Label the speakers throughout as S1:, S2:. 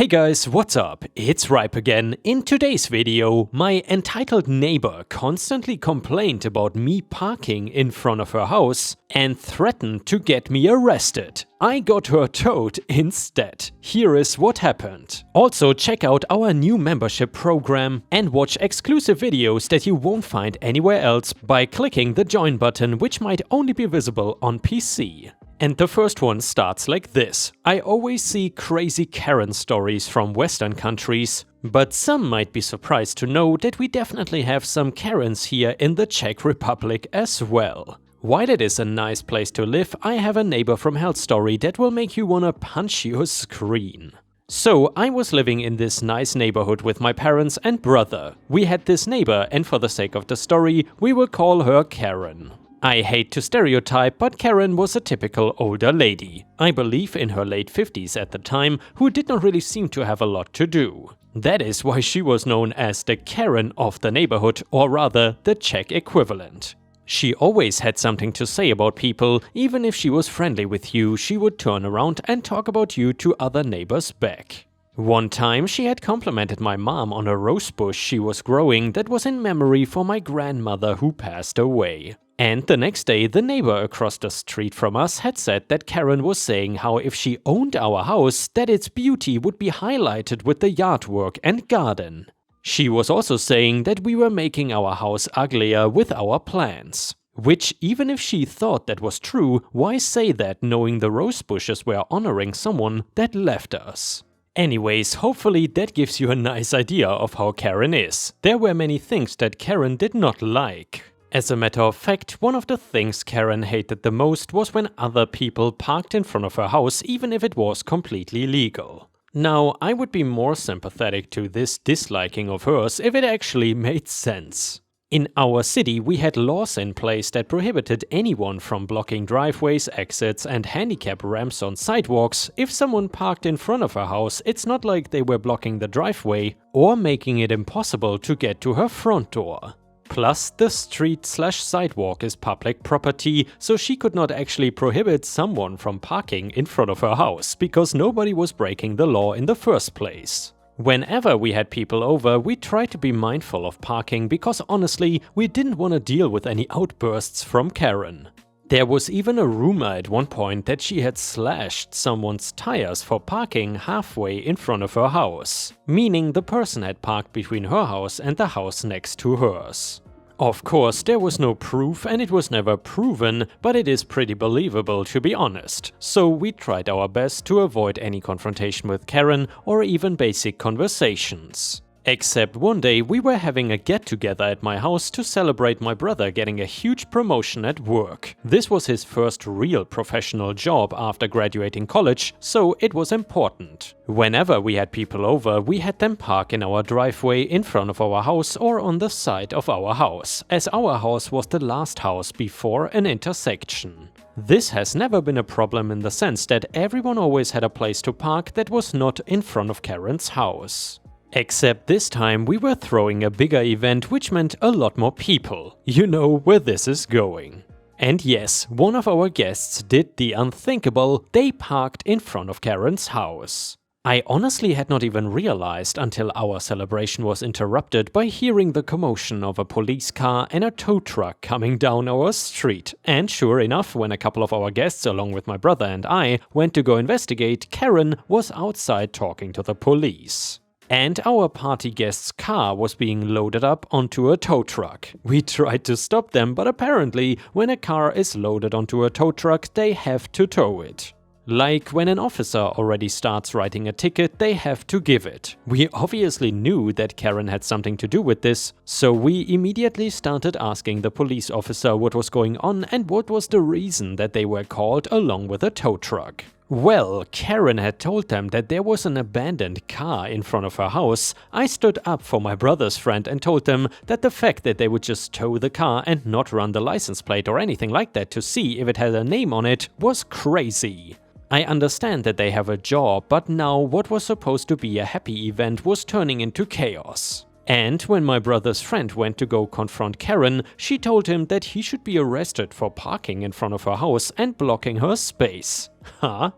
S1: Hey guys, what's up? It's Ripe again. In today's video, my entitled neighbor constantly complained about me parking in front of her house and threatened to get me arrested. I got her towed instead. Here is what happened. Also, check out our new membership program and watch exclusive videos that you won't find anywhere else by clicking the join button, which might only be visible on PC. And the first one starts like this. I always see crazy Karen stories from Western countries, but some might be surprised to know that we definitely have some Karens here in the Czech Republic as well. While it is a nice place to live, I have a neighbor from hell story that will make you wanna punch your screen. So, I was living in this nice neighborhood with my parents and brother. We had this neighbor, and for the sake of the story, we will call her Karen. I hate to stereotype, but Karen was a typical older lady, I believe in her late 50s at the time, who did not really seem to have a lot to do. That is why she was known as the Karen of the neighborhood, or rather, the Czech equivalent. She always had something to say about people. Even if she was friendly with you, she would turn around and talk about you to other neighbors back. One time she had complimented my mom on a rose bush she was growing that was in memory for my grandmother who passed away. And the next day, the neighbor across the street from us had said that Karen was saying how if she owned our house, that its beauty would be highlighted with the yard work and garden. She was also saying that we were making our house uglier with our plans. Which, even if she thought that was true, why say that knowing the rose bushes were honoring someone that left us? Anyways, hopefully that gives you a nice idea of how Karen is. There were many things that Karen did not like. As a matter of fact, one of the things Karen hated the most was when other people parked in front of her house even if it was completely legal. Now, I would be more sympathetic to this disliking of hers if it actually made sense. In our city, we had laws in place that prohibited anyone from blocking driveways, exits, and handicap ramps on sidewalks. If someone parked in front of her house, it's not like they were blocking the driveway or making it impossible to get to her front door. Plus, the street/sidewalk is public property, so she could not actually prohibit someone from parking in front of her house, because nobody was breaking the law in the first place. Whenever we had people over, we tried to be mindful of parking because honestly, we didn't want to deal with any outbursts from Karen. There was even a rumor at one point that she had slashed someone's tires for parking halfway in front of her house, meaning the person had parked between her house and the house next to hers. Of course, there was no proof and it was never proven, but it is pretty believable to be honest, so we tried our best to avoid any confrontation with Karen or even basic conversations. Except one day we were having a get-together at my house to celebrate my brother getting a huge promotion at work. This was his first real professional job after graduating college, so it was important. Whenever we had people over, we had them park in our driveway in front of our house or on the side of our house, as our house was the last house before an intersection. This has never been a problem in the sense that everyone always had a place to park that was not in front of Karen's house. Except this time we were throwing a bigger event which meant a lot more people. You know where this is going. And yes, one of our guests did the unthinkable, they parked in front of Karen's house. I honestly had not even realized until our celebration was interrupted by hearing the commotion of a police car and a tow truck coming down our street. And sure enough, when a couple of our guests along with my brother and I went to go investigate, Karen was outside talking to the police. And our party guest's car was being loaded up onto a tow truck. We tried to stop them, but apparently when a car is loaded onto a tow truck, they have to tow it. Like when an officer already starts writing a ticket, they have to give it. We obviously knew that Karen had something to do with this, so we immediately started asking the police officer what was going on and what was the reason that they were called along with a tow truck. Well, Karen had told them that there was an abandoned car in front of her house. I stood up for my brother's friend and told them that the fact that they would just tow the car and not run the license plate or anything like that to see if it had a name on it was crazy. I understand that they have a job, but now what was supposed to be a happy event was turning into chaos. And when my brother's friend went to go confront Karen, she told him that he should be arrested for parking in front of her house and blocking her space. Huh?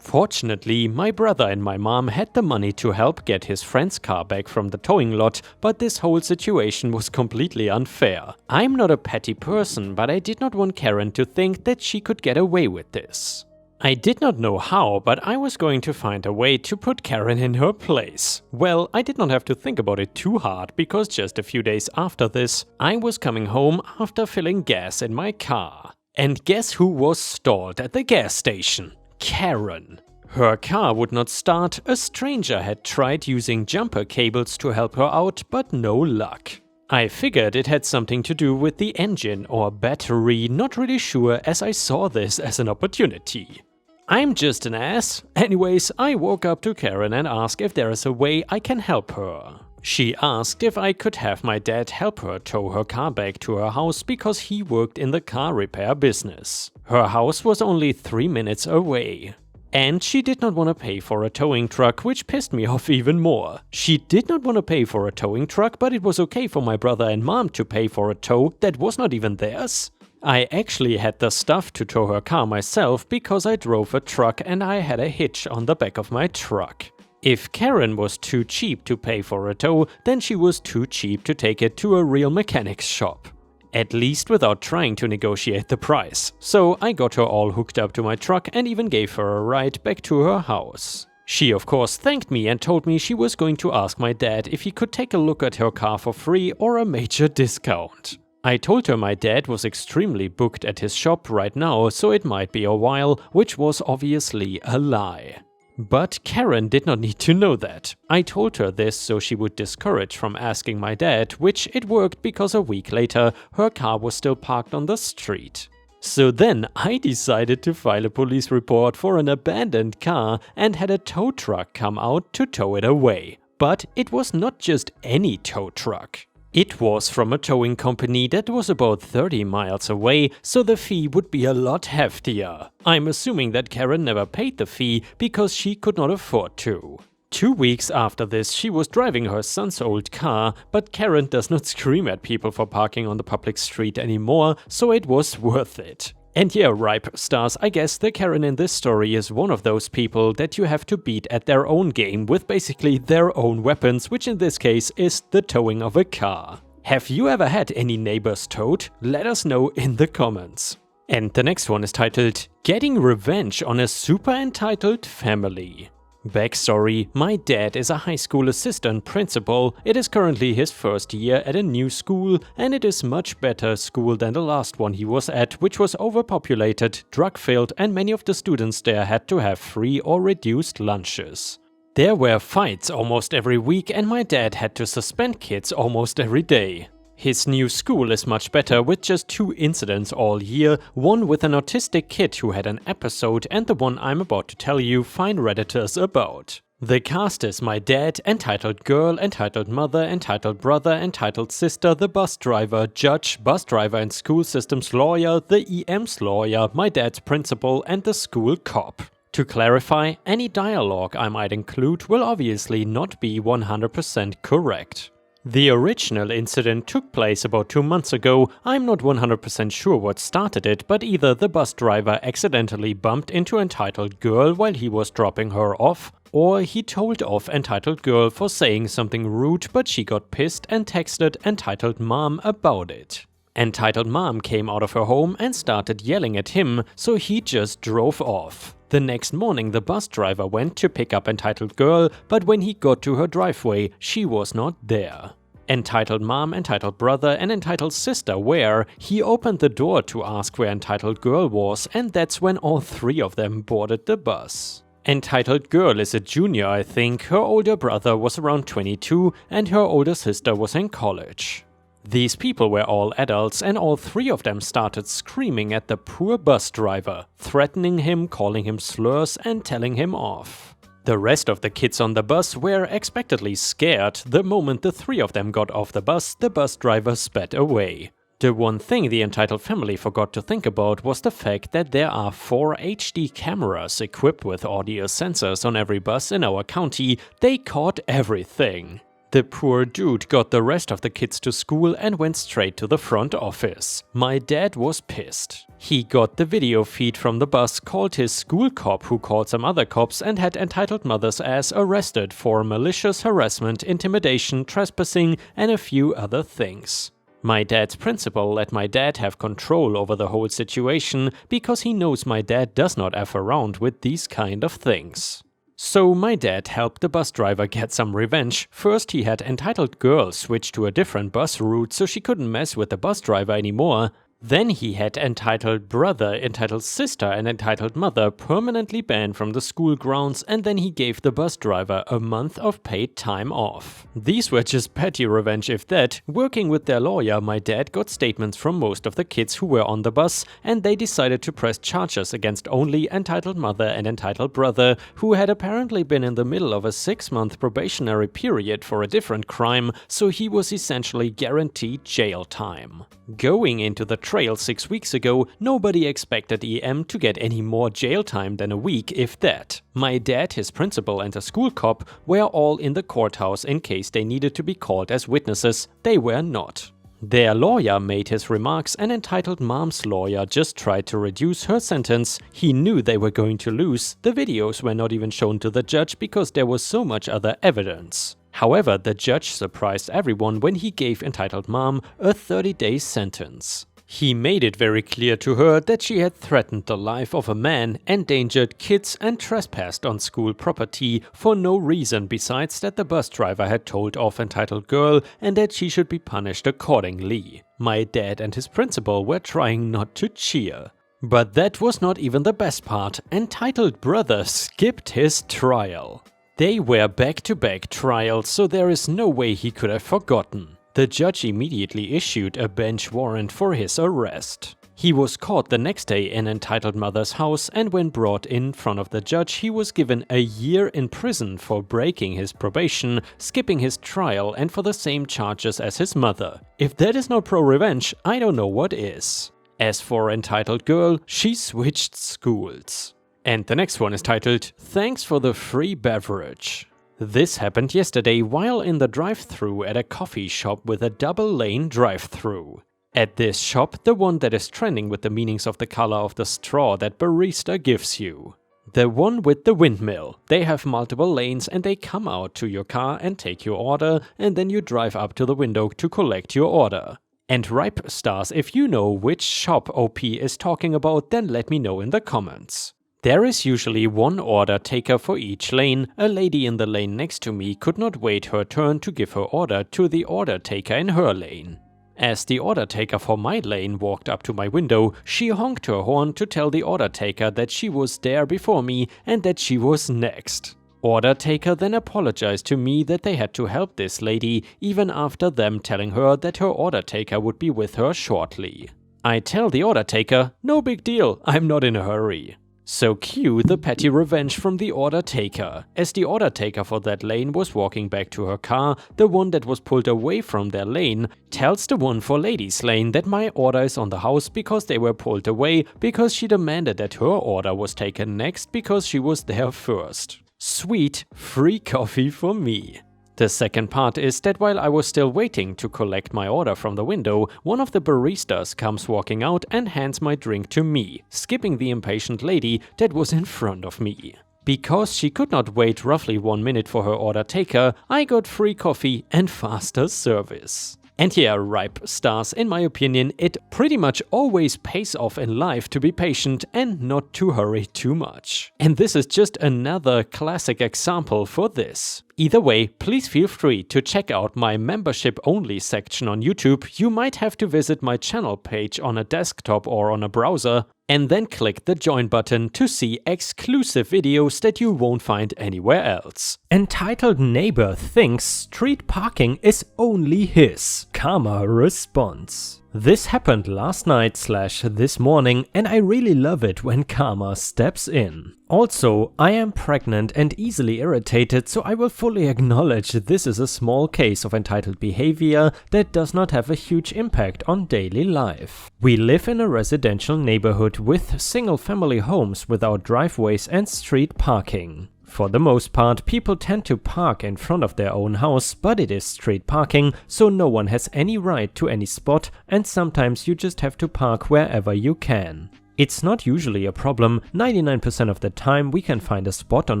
S1: Fortunately, my brother and my mom had the money to help get his friend's car back from the towing lot, but this whole situation was completely unfair. I'm not a petty person, but I did not want Karen to think that she could get away with this. I did not know how, but I was going to find a way to put Karen in her place. Well, I did not have to think about it too hard, because just a few days after this, I was coming home after filling gas in my car. And guess who was stalled at the gas station? Karen. Her car would not start. A stranger had tried using jumper cables to help her out, but no luck. I figured it had something to do with the engine or battery, not really sure, as I saw this as an opportunity. I'm just an ass. Anyways, I walk up to Karen and ask if there is a way I can help her. She asked if I could have my dad help her tow her car back to her house because he worked in the car repair business. Her house was only 3 minutes away. And she did not want to pay for a towing truck, which pissed me off even more. She did not want to pay for a towing truck, but it was okay for my brother and mom to pay for a tow that was not even theirs. I actually had the stuff to tow her car myself because I drove a truck and I had a hitch on the back of my truck. If Karen was too cheap to pay for a tow, then she was too cheap to take it to a real mechanic's shop. At least without trying to negotiate the price. So I got her all hooked up to my truck and even gave her a ride back to her house. She of course thanked me and told me she was going to ask my dad if he could take a look at her car for free or a major discount. I told her my dad was extremely booked at his shop right now, so it might be a while, which was obviously a lie. But Karen did not need to know that. I told her this so she would discourage from asking my dad, which it worked because a week later her car was still parked on the street. So then I decided to file a police report for an abandoned car and had a tow truck come out to tow it away. But it was not just any tow truck. It was from a towing company that was about 30 miles away, so the fee would be a lot heftier. I'm assuming that Karen never paid the fee because she could not afford to. 2 weeks after this, she was driving her son's old car, but Karen does not scream at people for parking on the public street anymore, so it was worth it. And yeah, Ripe Stars, I guess the Karen in this story is one of those people that you have to beat at their own game with basically their own weapons, which in this case is the towing of a car. Have you ever had any neighbors towed? Let us know in the comments. And the next one is titled, Getting Revenge on a Super Entitled Family. Backstory: my dad is a high school assistant principal. It is currently his first year at a new school, and it is much better school than the last one he was at, which was overpopulated, drug-filled, and many of the students there had to have free or reduced lunches. There were fights almost every week, and my dad had to suspend kids almost every day. His new school is much better with just 2 incidents all year, one with an autistic kid who had an episode and the one I'm about to tell you fine Redditors about. The cast is my dad, entitled girl, entitled mother, entitled brother, entitled sister, the bus driver, judge, bus driver and school systems lawyer, the EM's lawyer, my dad's principal and the school cop. To clarify, any dialogue I might include will obviously not be 100% correct. The original incident took place about 2 months ago. I'm not 100% sure what started it, but either the bus driver accidentally bumped into entitled girl while he was dropping her off, or he told off entitled girl for saying something rude, but she got pissed and texted entitled mom about it. Entitled mom came out of her home and started yelling at him, so he just drove off. The next morning the bus driver went to pick up entitled girl, but when he got to her driveway, she was not there. Entitled mom, entitled brother and entitled sister were. He opened the door to ask where entitled girl was, and that's when all 3 of them boarded the bus. Entitled girl is a junior, I think. Her older brother was around 22 and her older sister was in college. These people were all adults and all 3 of them started screaming at the poor bus driver, threatening him, calling him slurs and telling him off. The rest of the kids on the bus were expectedly scared. The moment the 3 of them got off the bus driver sped away. The one thing the entitled family forgot to think about was the fact that there are 4 HD cameras equipped with audio sensors on every bus in our county. They caught everything. The poor dude got the rest of the kids to school and went straight to the front office. My dad was pissed. He got the video feed from the bus, called his school cop who called some other cops, and had entitled mother's ass arrested for malicious harassment, intimidation, trespassing, and a few other things. My dad's principal let my dad have control over the whole situation because he knows my dad does not F around with these kind of things. So my dad helped the bus driver get some revenge. First he had entitled girl switch to a different bus route so she couldn't mess with the bus driver anymore. Then he had entitled brother, entitled sister, and entitled mother permanently banned from the school grounds, and then he gave the bus driver a month of paid time off. These were just petty revenge if that. Working with their lawyer, my dad got statements from most of the kids who were on the bus, and they decided to press charges against only entitled mother and entitled brother, who had apparently been in the middle of a 6-month probationary period for a different crime, so he was essentially guaranteed jail time. Going into the trail 6 weeks ago, nobody expected EM to get any more jail time than a week, if that. My dad, his principal, and a school cop were all in the courthouse in case they needed to be called as witnesses. They were not. Their lawyer made his remarks, and entitled mom's lawyer just tried to reduce her sentence. He knew they were going to lose. The videos were not even shown to the judge because there was so much other evidence. However, the judge surprised everyone when he gave entitled mom a 30-day sentence. He made it very clear to her that she had threatened the life of a man, endangered kids, and trespassed on school property for no reason besides that the bus driver had told off entitled girl and that she should be punished accordingly. My dad and his principal were trying not to cheer. But that was not even the best part. Entitled brother skipped his trial. They were back-to-back trials, so there is no way he could have forgotten. The judge immediately issued a bench warrant for his arrest. He was caught the next day in entitled mother's house, and when brought in front of the judge, he was given a year in prison for breaking his probation, skipping his trial, and for the same charges as his mother. If that is not pro-revenge, I don't know what is. As for entitled girl, she switched schools. And the next one is titled, "Thanks for the free beverage." This happened yesterday while in the drive-thru at a coffee shop with a double-lane drive-thru. At this shop, the one that is trending with the meanings of the color of the straw that barista gives you. The one with the windmill. They have multiple lanes and they come out to your car and take your order, and then you drive up to the window to collect your order. And ripe stars, if you know which shop OP is talking about, then let me know in the comments. There is usually one order taker for each lane. A lady in the lane next to me could not wait her turn to give her order to the order taker in her lane. As the order taker for my lane walked up to my window, she honked her horn to tell the order taker that she was there before me and that she was next. Order taker then apologized to me that they had to help this lady, even after them telling her that her order taker would be with her shortly. I tell the order taker, no big deal, I'm not in a hurry. So cue the petty revenge from the order taker. As the order taker for that lane was walking back to her car, the one that was pulled away from their lane tells the one for ladies' lane that my order is on the house because they were pulled away because she demanded that her order was taken next because she was there first. Sweet, free coffee for me. The second part is that while I was still waiting to collect my order from the window, one of the baristas comes walking out and hands my drink to me, skipping the impatient lady that was in front of me. Because she could not wait roughly 1 minute for her order taker, I got free coffee and faster service. And yeah, ripe stars, in my opinion, it pretty much always pays off in life to be patient and not to hurry too much. And this is just another classic example for this. Either way, please feel free to check out my membership-only section on YouTube. You might have to visit my channel page on a desktop or on a browser, and then click the join button to see exclusive videos that you won't find anywhere else. Entitled neighbor thinks street parking is only his. Karma response. This happened last night / this morning, and I really love it when karma steps in. Also, I am pregnant and easily irritated, so I will fully acknowledge this is a small case of entitled behavior that does not have a huge impact on daily life. We live in a residential neighborhood with single-family homes without driveways and street parking. For the most part, people tend to park in front of their own house, but it is street parking, so no one has any right to any spot, and sometimes you just have to park wherever you can. It's not usually a problem. 99% of the time we can find a spot on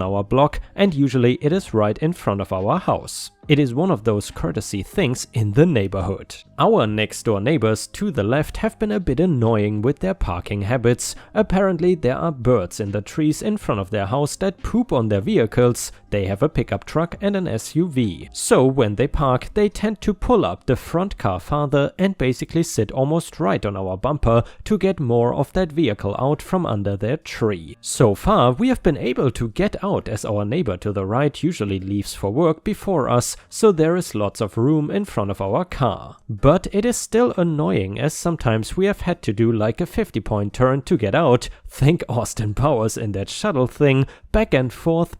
S1: our block, and usually it is right in front of our house. It is one of those courtesy things in the neighborhood. Our next door neighbors to the left have been a bit annoying with their parking habits. Apparently there are birds in the trees in front of their house that poop on their vehicles. They have a pickup truck and an SUV. So when they park, they tend to pull up the front car farther and basically sit almost right on our bumper to get more of that vehicle out from under their tree. So far we have been able to get out as our neighbor to the right usually leaves for work before us, so there is lots of room in front of our car. But it is still annoying, as sometimes we have had to do like a 50-point turn to get out. Think Austin Powers in that shuttle thing, back and forth,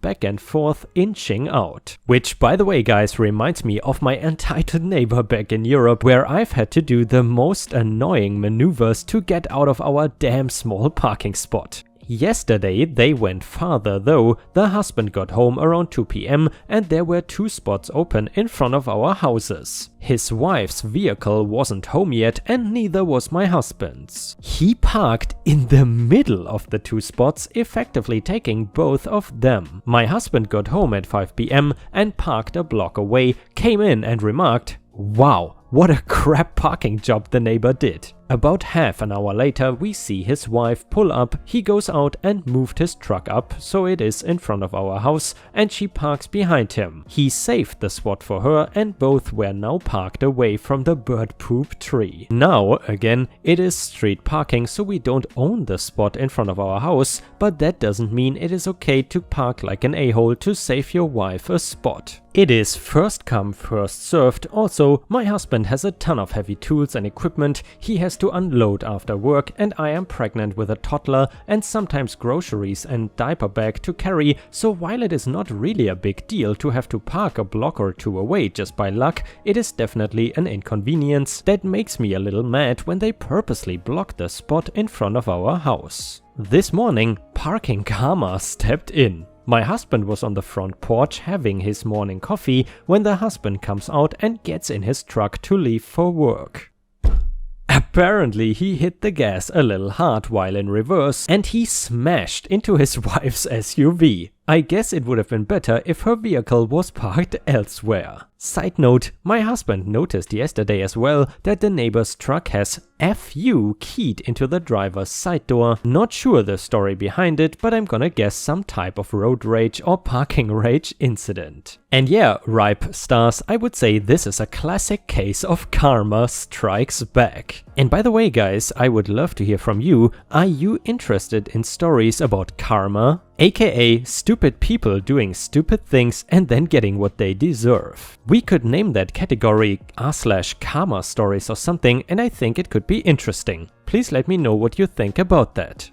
S1: inching out. Which, by the way guys, reminds me of my entitled neighbor back in Europe, where I've had to do the most annoying maneuvers to get out of our damn small parking spot. Yesterday they went farther though. The husband got home around 2 PM and there were 2 spots open in front of our houses. His wife's vehicle wasn't home yet and neither was my husband's. He parked in the middle of the 2 spots, effectively taking both of them. My husband got home at 5 PM and parked a block away, came in and remarked, "Wow, what a crap parking job the neighbor did." About half an hour later we see his wife pull up, he goes out and moved his truck up so it is in front of our house and she parks behind him. He saved the spot for her and both were now parked away from the bird poop tree. Now again, it is street parking, so we don't own the spot in front of our house, but that doesn't mean it is okay to park like an a-hole to save your wife a spot. It is first come first served. Also, my husband has a ton of heavy tools and equipment he has to unload after work, and I am pregnant with a toddler and sometimes groceries and diaper bag to carry, so while it is not really a big deal to have to park a block or 2 away just by luck, it is definitely an inconvenience that makes me a little mad when they purposely block the spot in front of our house. This morning, parking karma stepped in. My husband was on the front porch having his morning coffee when the husband comes out and gets in his truck to leave for work. Apparently he hit the gas a little hard while in reverse and he smashed into his wife's SUV. I guess it would have been better if her vehicle was parked elsewhere. Side note, my husband noticed yesterday as well that the neighbor's truck has FU keyed into the driver's side door. Not sure the story behind it, but I'm gonna guess some type of road rage or parking rage incident. And yeah, ripe stars, I would say this is a classic case of karma strikes back. And by the way guys, I would love to hear from you. Are you interested in stories about karma? AKA stupid people doing stupid things and then getting what they deserve. We could name that category r/karma stories or something, and I think it could be interesting. Please let me know what you think about that.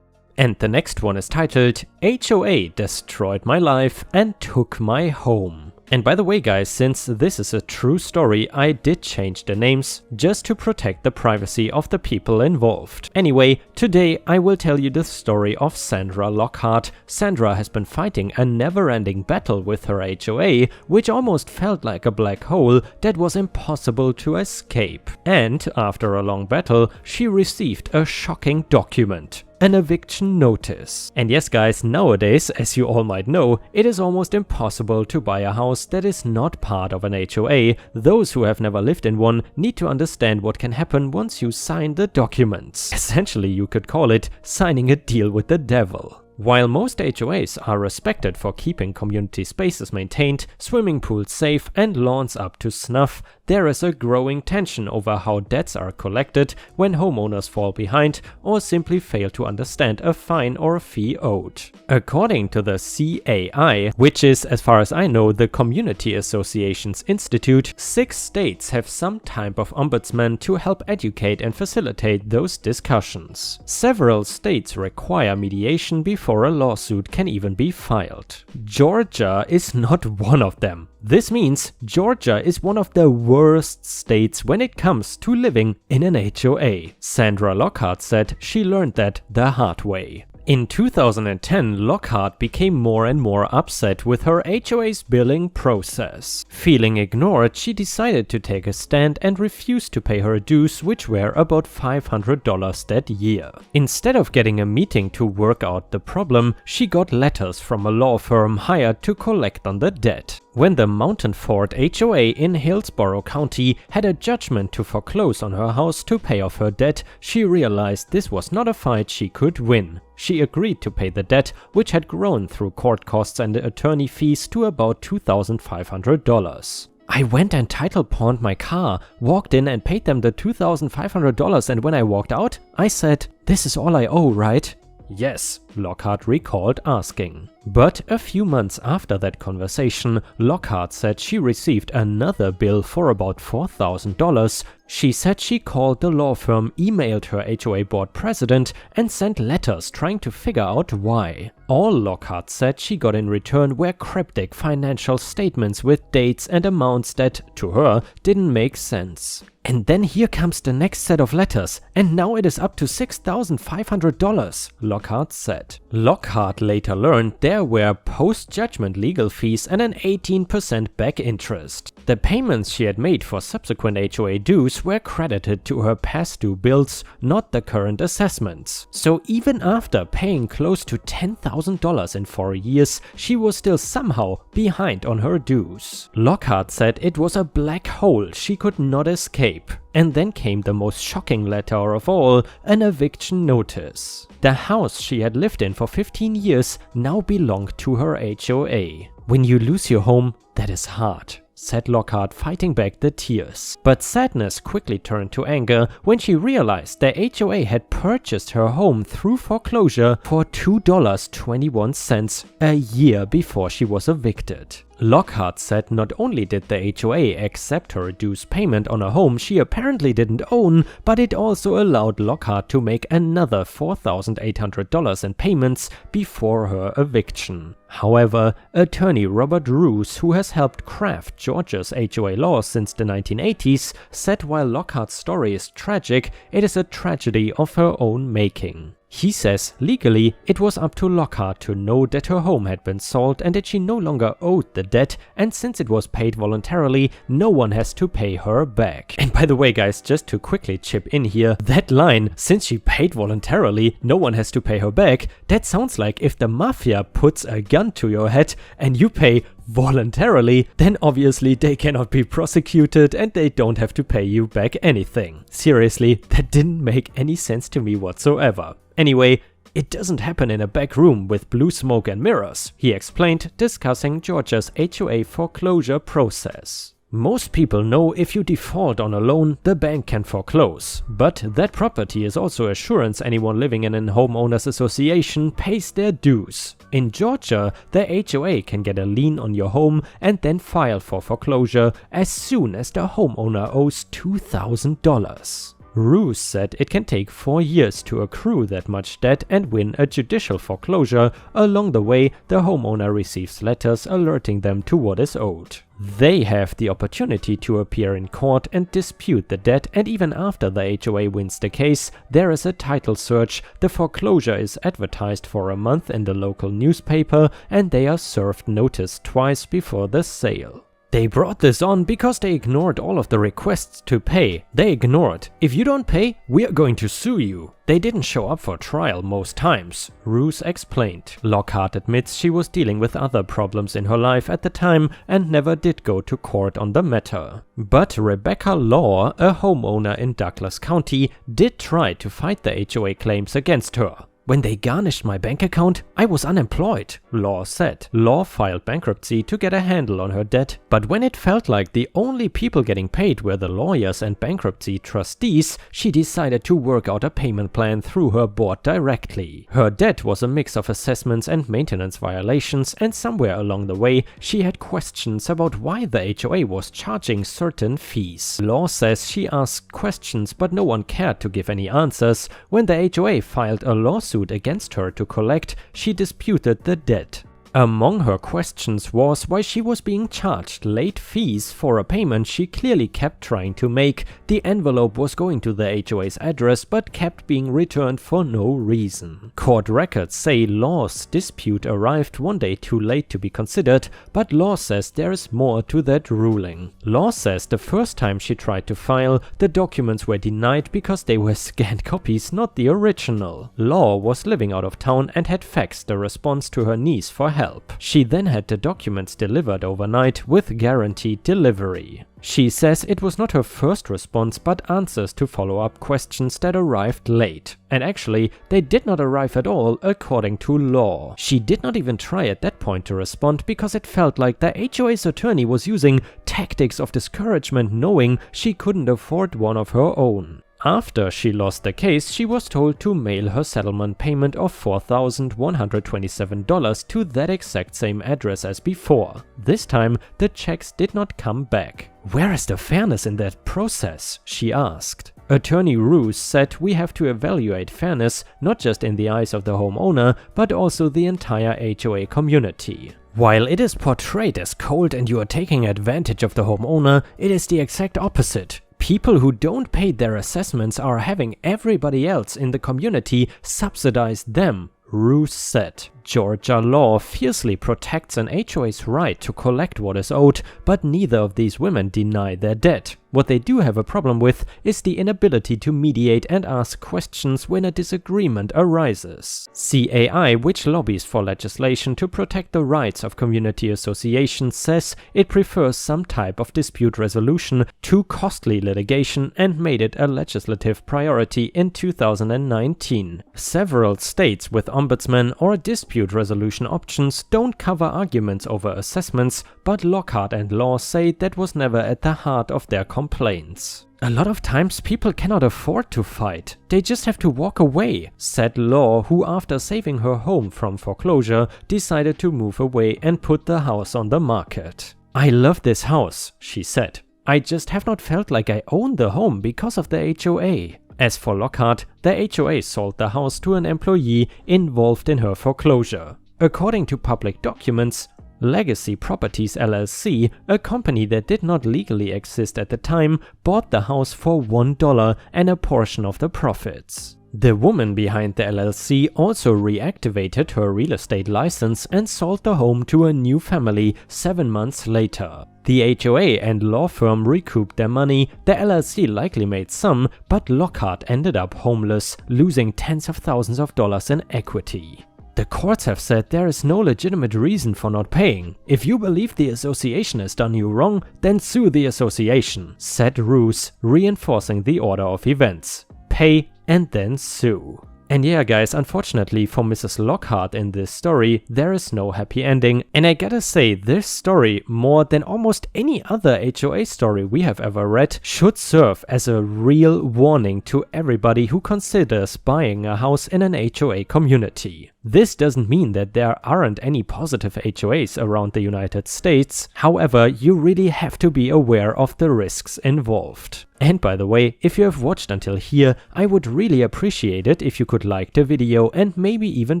S1: And the next one is titled HOA destroyed my life and took my home. And by the way guys, since this is a true story, I did change the names just to protect the privacy of the people involved. Anyway, today I will tell you the story of Sandra Lockhart. Sandra has been fighting a never-ending battle with her HOA, which almost felt like a black hole that was impossible to escape. And after a long battle, she received a shocking document. An eviction notice. And yes guys, nowadays, as you all might know, it is almost impossible to buy a house that is not part of an HOA. Those who have never lived in one need to understand what can happen once you sign the documents. Essentially, you could call it signing a deal with the devil. While most HOAs are respected for keeping community spaces maintained, swimming pools safe and lawns up to snuff, there is a growing tension over how debts are collected when homeowners fall behind or simply fail to understand a fine or fee owed. According to the CAI, which is, as far as I know, the Community Associations Institute, 6 states have some type of ombudsman to help educate and facilitate those discussions. Several states require mediation before a lawsuit can even be filed. Georgia is not one of them. This means Georgia is one of the worst states when it comes to living in an HOA. Sandra Lockhart said she learned that the hard way. In 2010, Lockhart became more and more upset with her HOA's billing process. Feeling ignored, she decided to take a stand and refused to pay her dues, which were about $500 that year. Instead of getting a meeting to work out the problem, she got letters from a law firm hired to collect on the debt. When the Mountain Ford HOA in Hillsborough County had a judgment to foreclose on her house to pay off her debt, she realized this was not a fight she could win. She agreed to pay the debt, which had grown through court costs and attorney fees to about $2,500. I went and title pawned my car, walked in and paid them the $2,500, and when I walked out, I said, "This is all I owe, right?" "Yes," Lockhart recalled asking. But a few months after that conversation, Lockhart said she received another bill for about $4,000. She said she called the law firm, emailed her HOA board president, and sent letters trying to figure out why. All Lockhart said she got in return were cryptic financial statements with dates and amounts that, to her, didn't make sense. And then here comes the next set of letters, and now it is up to $6,500, Lockhart said. Lockhart later learned there were post-judgment legal fees and an 18% back interest. The payments she had made for subsequent HOA dues were credited to her past due bills, not the current assessments. So even after paying close to $10,000 in 4 years, she was still somehow behind on her dues. Lockhart said it was a black hole she could not escape. And then came the most shocking letter of all, an eviction notice. The house she had lived in for 15 years now belonged to her HOA. When you lose your home, that is hard, said Lockhart, fighting back the tears. But sadness quickly turned to anger when she realized the HOA had purchased her home through foreclosure for $2.21 a year before she was evicted. Lockhart said not only did the HOA accept her dues payment on a home she apparently didn't own, but it also allowed Lockhart to make another $4,800 in payments before her eviction. However, attorney Robert Roos, who has helped craft Georgia's HOA laws since the 1980s, said while Lockhart's story is tragic, it is a tragedy of her own making. He says legally it was up to Lockhart to know that her home had been sold and that she no longer owed the debt, and since it was paid voluntarily, no one has to pay her back. And by the way guys, just to quickly chip in here, that line, since she paid voluntarily, no one has to pay her back, that sounds like if the mafia puts a gun to your head and you pay voluntarily, then obviously they cannot be prosecuted and they don't have to pay you back anything. Seriously, that didn't make any sense to me whatsoever. Anyway, it doesn't happen in a back room with blue smoke and mirrors, he explained, discussing Georgia's HOA foreclosure process. Most people know if you default on a loan, the bank can foreclose. But that property is also assurance anyone living in a homeowners association pays their dues. In Georgia, the HOA can get a lien on your home and then file for foreclosure as soon as the homeowner owes $2,000. Roos said it can take 4 years to accrue that much debt and win a judicial foreclosure. Along the way, the homeowner receives letters alerting them to what is owed. They have the opportunity to appear in court and dispute the debt, and even after the HOA wins the case, there is a title search, the foreclosure is advertised for a month in the local newspaper, and they are served notice twice before the sale. They brought this on because they ignored all of the requests to pay. They ignored, if you don't pay, we are going to sue you. They didn't show up for trial most times, Roos explained. Lockhart admits she was dealing with other problems in her life at the time and never did go to court on the matter. But Rebecca Law, a homeowner in Douglas County, did try to fight the HOA claims against her. When they garnished my bank account, I was unemployed, Law said. Law filed bankruptcy to get a handle on her debt, but when it felt like the only people getting paid were the lawyers and bankruptcy trustees, she decided to work out a payment plan through her board directly. Her debt was a mix of assessments and maintenance violations, and somewhere along the way, she had questions about why the HOA was charging certain fees. Law says she asked questions, but no one cared to give any answers. When the HOA filed a lawsuit against her to collect, she disputed the debt. Among her questions was why she was being charged late fees for a payment she clearly kept trying to make. The envelope was going to the HOA's address but kept being returned for no reason. Court records say Law's dispute arrived one day too late to be considered, but Law says there is more to that ruling. Law says the first time she tried to file, the documents were denied because they were scanned copies, not the original. Law was living out of town and had faxed a response to her niece for help. She then had the documents delivered overnight with guaranteed delivery. She says it was not her first response but answers to follow-up questions that arrived late. And actually, they did not arrive at all according to Law. She did not even try at that point to respond because it felt like the HOA's attorney was using tactics of discouragement knowing she couldn't afford one of her own. After she lost the case, she was told to mail her settlement payment of $4,127 to that exact same address as before. This time, the checks did not come back. "Where is the fairness in that process?" she asked. Attorney Roos said we have to evaluate fairness not just in the eyes of the homeowner, but also the entire HOA community. While it is portrayed as cold and you are taking advantage of the homeowner, it is the exact opposite. People who don't pay their assessments are having everybody else in the community subsidize them, Roos said. Georgia law fiercely protects an HOA's right to collect what is owed, but neither of these women deny their debt. What they do have a problem with is the inability to mediate and ask questions when a disagreement arises. CAI, which lobbies for legislation to protect the rights of community associations, says it prefers some type of dispute resolution to costly litigation and made it a legislative priority in 2019. Several states with ombudsman or dispute resolution options don't cover arguments over assessments, but Lockhart and Law say that was never at the heart of their complaints. "A lot of times people cannot afford to fight. They just have to walk away," said Law, who after saving her home from foreclosure decided to move away and put the house on the market. "I love this house," she said. "I just have not felt like I own the home because of the HOA." As for Lockhart, the HOA sold the house to an employee involved in her foreclosure. According to public documents, Legacy Properties LLC, a company that did not legally exist at the time, bought the house for $1 and a portion of the profits. The woman behind the LLC also reactivated her real estate license and sold the home to a new family 7 months later. The HOA and law firm recouped their money, the LLC likely made some, but Lockhart ended up homeless, losing tens of thousands of dollars in equity. The courts have said there is no legitimate reason for not paying. "If you believe the association has done you wrong, then sue the association," said Roos, reinforcing the order of events. Pay and then sue. And yeah guys, unfortunately for Mrs. Lockhart in this story, there is no happy ending, and I gotta say this story, more than almost any other HOA story we have ever read, should serve as a real warning to everybody who considers buying a house in an HOA community. This doesn't mean that there aren't any positive HOAs around the United States, however, you really have to be aware of the risks involved. And by the way, if you have watched until here, I would really appreciate it if you could like the video and maybe even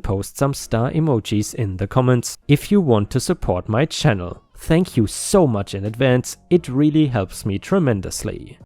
S1: post some star emojis in the comments if you want to support my channel. Thank you so much in advance, it really helps me tremendously.